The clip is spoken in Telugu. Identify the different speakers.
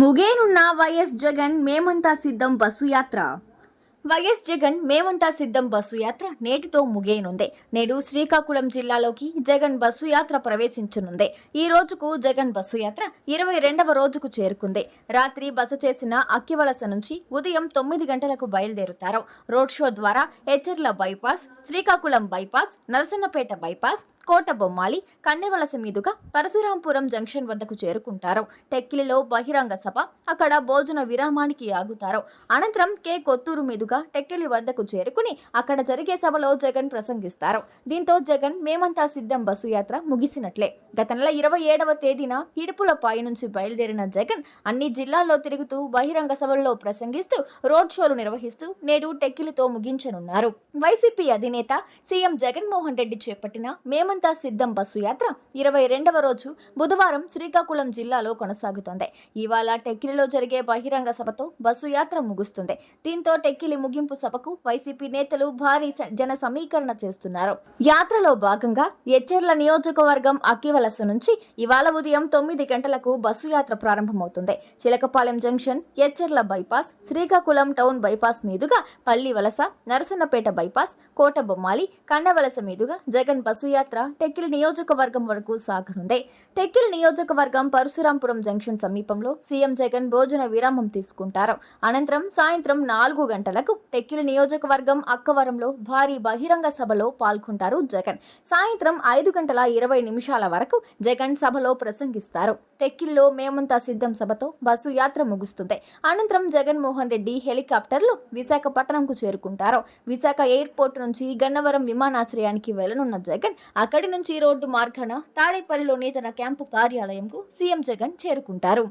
Speaker 1: ముగేనున్న వైఎస్ జగన్ మేమంతా సిద్ధం బస్సు యాత్ర. వైఎస్ జగన్ మేమంతా సిద్ధం బస్సు యాత్ర నేటితో ముగియనుంది. నేడు శ్రీకాకుళం జిల్లాలోకి జగన్ బస్సు యాత్ర ప్రవేశించనుంది. ఈ రోజుకు జగన్ బస్సు యాత్ర 22వ రోజుకు చేరుకుంది. రాత్రి బస చేసిన అక్కివలస నుంచి ఉదయం 9 గంటలకు బయలుదేరుతారు. రోడ్ షో ద్వారా Etcherla bypass, Srikakulam bypass, Narasannapeta bypass, Kota Bommali, Kannevalasa మీదుగా పరశురాంపురం జంక్షన్ వద్దకు చేరుకుంటారు. టెక్కిలిలో బహిరంగ సభ, అక్కడ భోజన విరామానికి ఆగుతారు. అనంతరం కే కొత్తూరు మీదుగా టెక్కిలి వద్దకు చేరుకుని అక్కడ జరిగే సభలో జగన్ ప్రసంగిస్తారు. దీంతో జగన్ మేమంతా సిద్ధం బస్సు యాత్ర ముగిసినట్లే. గత నెల 27వ తేదీన ఇడుపులపాయి నుంచి బయలుదేరిన జగన్ అన్ని జిల్లాల్లో తిరుగుతూ బహిరంగ సభల్లో ప్రసంగిస్తూ రోడ్ షోలు నిర్వహిస్తూ నేడు టెక్కిలితో ముగించనున్నారు. వైసీపీ అధినేత సీఎం జగన్మోహన్ రెడ్డి చేపట్టిన మేమంతా సిద్ధం బస్సు యాత్ర 22వ రోజు బుధవారం శ్రీకాకుళం జిల్లాలో కొనసాగుతోంది. ఇవాళ టెక్కిలిలో జరిగే బహిరంగ సభతో బస్సు యాత్ర ముగుస్తుంది. దీంతో టెక్కిలి ముగింపు సభకు వైసీపీ నేతలు భారీ జన సమీకరణ చేస్తున్నారు. యాత్రలో భాగంగా ఎచ్చెర్ల నియోజకవర్గం అక్కివలస నుంచి ఇవాళ ఉదయం 9 గంటలకు బస్సు యాత్ర ప్రారంభమవుతుంది. Chilakapalem junction, Etcherla bypass, Srikakulam town bypass మీదుగా పల్లివలస, నరసన్నపేట బైపాస్, కోట బొమ్మాలి, కన్నవలస మీదుగా జగన్ బస్సు యాత్ర టెక్కిలి నియోజకవర్గం వరకు సాగనుంది. టెక్కిలి నియోజకవర్గం పరశురాంపురం జంక్షన్ సమీపంలో సీఎం జగన్ భోజన విరామం తీసుకుంటారు. అనంతరం సాయంత్రం 4 గంటలకు టెక్కిలి నియోజకవర్గం అక్కవరంలో భారీ బహిరంగ సభలో పాల్గొంటారు జగన్. సాయంత్రం 5:20 వరకు జగన్ సభలో ప్రసంగిస్తారు. టెక్కిలిలో మేమంతా సిద్ధం సభతో బస్సు యాత్ర ముగుస్తుంది. అనంతరం జగన్మోహన్ రెడ్డి హెలికాప్టర్లో విశాఖపట్నంకు చేరుకుంటారు. విశాఖ ఎయిర్పోర్ట్ నుంచి గన్నవరం విమానాశ్రయానికి వెళ్లనున్న జగన్ అక్కడి నుంచి రోడ్డు మార్గాన తాడేపల్లిలోని తన క్యాంపు కార్యాలయంకు సీఎం జగన్ చేరుకుంటారు.